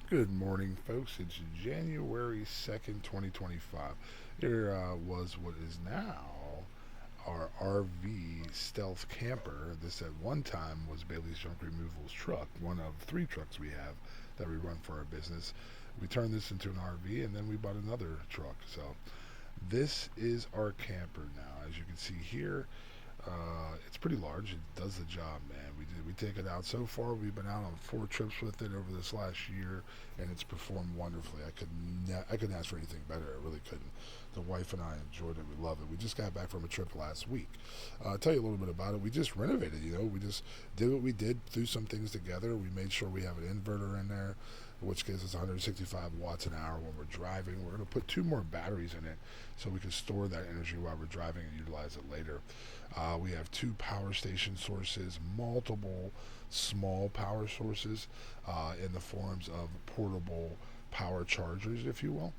Good morning, folks. It's January 2nd, 2025. Here was what is now our RV stealth camper. This at one time was Bailey's Junk Removals truck, one of three trucks we have that we run for our business. We turned this into an RV and then we bought another truck. So this is our camper now. As you can see here, it's pretty large. It does the job, man. We take it out. So far, we've been out on 4 trips with it over this last year, and it's performed wonderfully. I couldn't ask for anything better. I really couldn't. The wife and I enjoyed it. We love it. We just got back from a trip last week. I'll tell you a little bit about it. We just renovated. We just did what we did. Threw some things together. We made sure we have an inverter in there, which gives us 165 watts an hour when we're driving. We're going to put two more batteries in it so we can store that energy while we're driving and utilize it later. We have two power station sources, multiple small power sources in the forms of portable power chargers, if you will.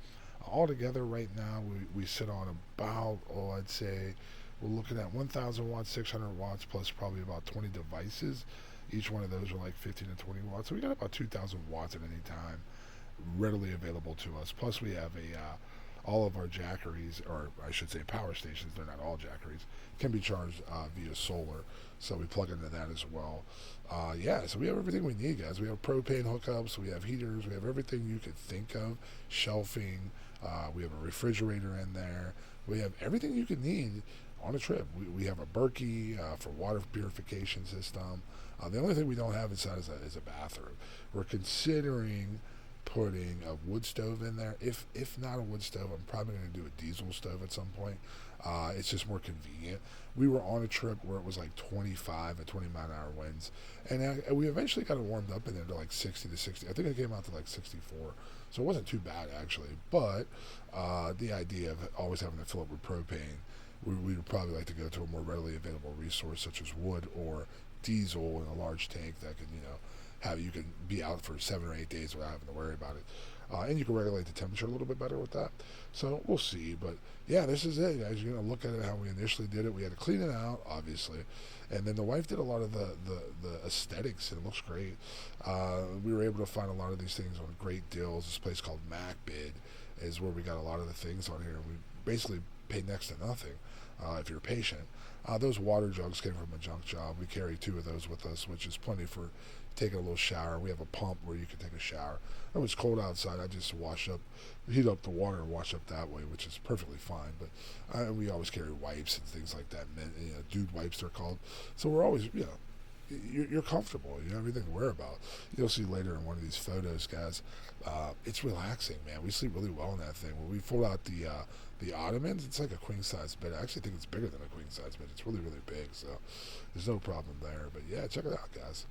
Altogether, right now, we sit on about, I'd say we're looking at 1,000 watts, 600 watts, plus probably about 20 devices. Each one of those are like 15 to 20 watts. So we got about 2,000 watts at any time readily available to us. Plus, we have all of our jackeries, or I should say power stations, they're not all jackeries, can be charged via solar. So we plug into that as well. Yeah, so we have everything we need, guys. We have propane hookups, we have heaters, we have everything you could think of, shelving, we have a refrigerator in there. We have everything you could need on a trip. We have a Berkey for water purification system. The only thing we don't have inside is a bathroom. We're considering putting a wood stove in there. If not a wood stove, I'm probably going to do a diesel stove at some point. It's just more convenient. We were on a trip where it was like 25 and 20-mile-an-hour winds, and we eventually got it warmed up in there to like 60 to 60. I think it came out to like 64, so it wasn't too bad actually. But the idea of always having to fill up with propane, we would probably like to go to a more readily available resource such as wood or diesel in a large tank that can, have you can be out for 7 or 8 days without having to worry about it. And you can regulate the temperature a little bit better with that. So we'll see. But yeah, this is it, guys. You're going to look at it how we initially did it. We had to clean it out, obviously. And then the wife did a lot of the aesthetics. It looks great. We were able to find a lot of these things on great deals. This place called MacBid is where we got a lot of the things on here. We basically pay next to nothing if you're patient. Those water jugs came from a junk job. We carry two of those with us, which is plenty for taking a little shower. We have a pump where you can take a shower. When it's cold outside, I just heat up the water and wash up that way, which is perfectly fine. But we always carry wipes and things like that. Dude wipes they're called. So we're always, you're comfortable. You have everything to worry about. You'll see later in one of these photos, guys. It's relaxing, man. We sleep really well in that thing. When we fold out the ottomans, it's like a queen size bed. I actually think it's bigger than a queen size bed. It's really really big, so there's no problem there. But yeah, check it out, guys.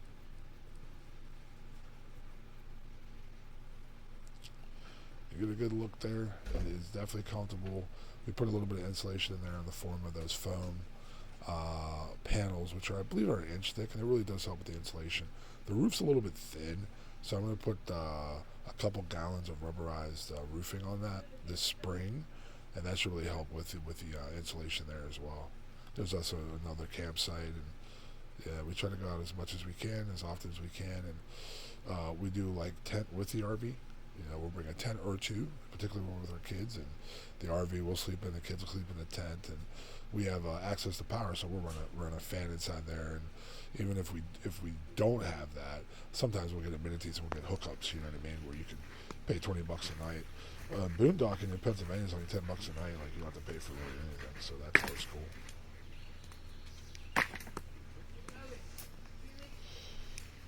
You get a good look there. It is definitely comfortable. We put a little bit of insulation in there in the form of those foam panels, which are I believe are an inch thick, and it really does help with the insulation. The roof's a little bit thin, so I'm going to put a couple gallons of rubberized roofing on that this spring, and that should really help with the insulation there as well. There's also another campsite, and yeah, we try to go out as much as we can, as often as we can, and we do like tent with the RV. We'll bring a tent or two, particularly when we're with our kids, and the RV will sleep in, the kids will sleep in the tent, and we have access to power, so we'll run a fan inside there, and even if we don't have that, sometimes we'll get amenities and we'll get hookups. You know what I mean? Where you can pay $20 a night. Boondocking in Pennsylvania is only $10 a night. Like you don't have to pay for really anything, so that's cool.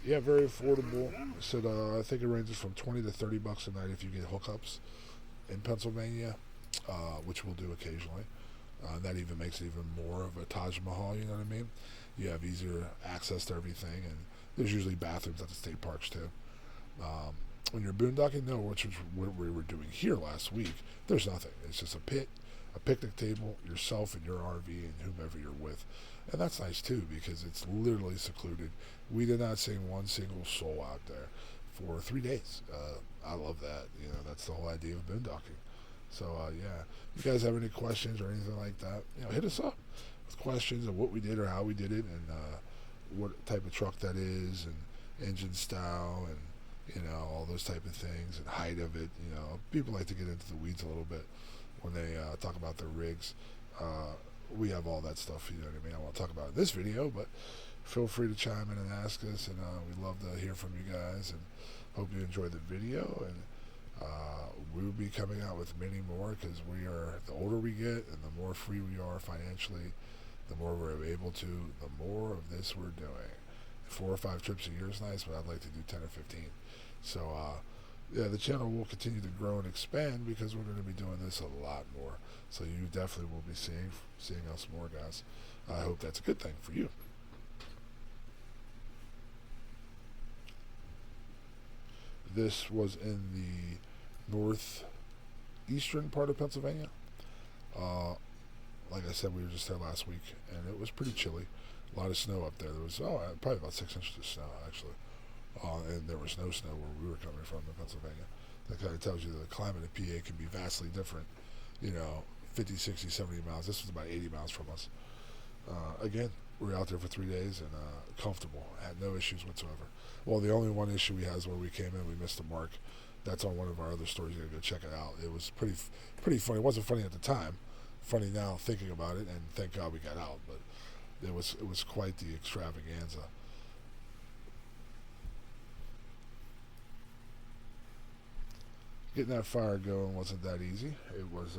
Yeah, very affordable. So I think it ranges from 20 to $30 a night if you get hookups in Pennsylvania, which we'll do occasionally. That even makes it even more of a Taj Mahal. You know what I mean? You have easier access to everything, and there's usually bathrooms at the state parks too. When you're boondocking, no, which is what we were doing here last week. There's nothing. It's just a pit, a picnic table, yourself and your RV and whomever you're with, and that's nice too because it's literally secluded. We did not see one single soul out there for 3 days. I love that. That's the whole idea of boondocking. So yeah, if you guys have any questions or anything like that, hit us up with questions of what we did or how we did it, and what type of truck that is, and engine style, and all those type of things and height of it. People like to get into the weeds a little bit when they talk about their rigs. We have all that stuff, you know what I mean? I won't talk about it in this video, but feel free to chime in and ask us, and we'd love to hear from you guys, and hope you enjoyed the video, and we'll be coming out with many more, because the older we get and the more free we are financially, the more we're able to, the more of this we're doing. 4 or 5 trips a year is nice, but I'd like to do 10 or 15. So, yeah, the channel will continue to grow and expand because we're going to be doing this a lot more. So you definitely will be seeing us more, guys. I hope that's a good thing for you. This was in the northeastern part of Pennsylvania. Like I said, we were just there last week, and it was pretty chilly. A lot of snow up there. There was probably about 6 inches of snow, actually. And there was no snow where we were coming from in Pennsylvania. That kind of tells you that the climate in PA can be vastly different. 50, 60, 70 miles. This was about 80 miles from us. Again, we were out there for 3 days and comfortable. Had no issues whatsoever. Well, the only one issue we had is where we came in, we missed the mark. That's on one of our other stories. You gotta go check it out. It was pretty funny. It wasn't funny at the time. Funny now thinking about it, and thank God we got out. But it was quite the extravaganza. Getting that fire going wasn't that easy. It was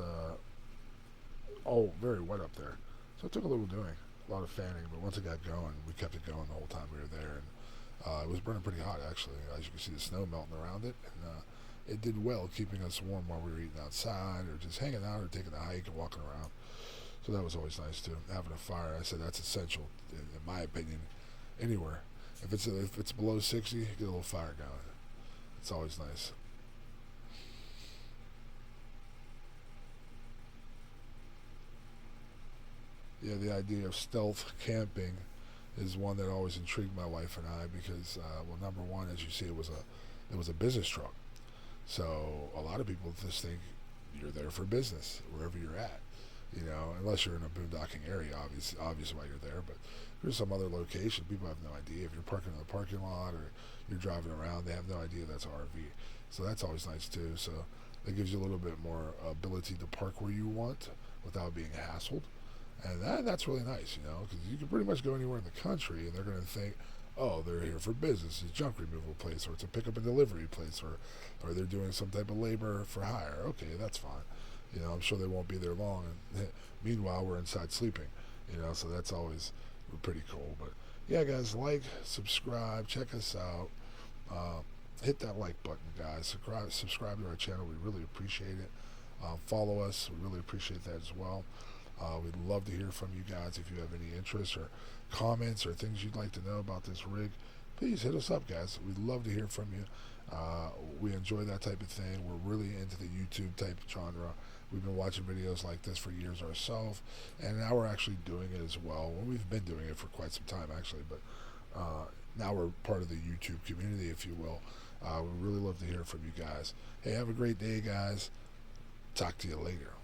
very wet up there, so it took a little doing, a lot of fanning. But once it got going, we kept it going the whole time we were there, and it was burning pretty hot actually. As you can see, the snow melting around it, and it did well keeping us warm while we were eating outside or just hanging out or taking a hike and walking around. So that was always nice too. Having a fire, I said that's essential in my opinion. Anywhere, if it's below 60, get a little fire going. It's always nice. Yeah, the idea of stealth camping is one that always intrigued my wife and I because, well, number one, as you see, it was a business truck. So a lot of people just think you're there for business wherever you're at. Unless you're in a boondocking area, obvious why you're there. But if you're some other location, people have no idea. If you're parking in a parking lot or you're driving around, they have no idea that's an RV. So that's always nice too. So it gives you a little bit more ability to park where you want without being hassled. And that's really nice, because you can pretty much go anywhere in the country and they're going to think, oh, they're here for business. It's a junk removal place, or it's a pickup and delivery place, or they're doing some type of labor for hire. Okay, that's fine. I'm sure they won't be there long. And meanwhile, we're inside sleeping, so that's always pretty cool. But yeah, guys, like, subscribe, check us out. Hit that like button, guys. Subscribe to our channel. We really appreciate it. Follow us. We really appreciate that as well. We'd love to hear from you guys if you have any interest or comments or things you'd like to know about this rig. Please hit us up, guys. We'd love to hear from you. We enjoy that type of thing. We're really into the YouTube type genre. We've been watching videos like this for years ourselves, and now we're actually doing it as well. Well, we've been doing it for quite some time, actually, but now we're part of the YouTube community, if you will. We really love to hear from you guys. Hey, have a great day, guys. Talk to you later.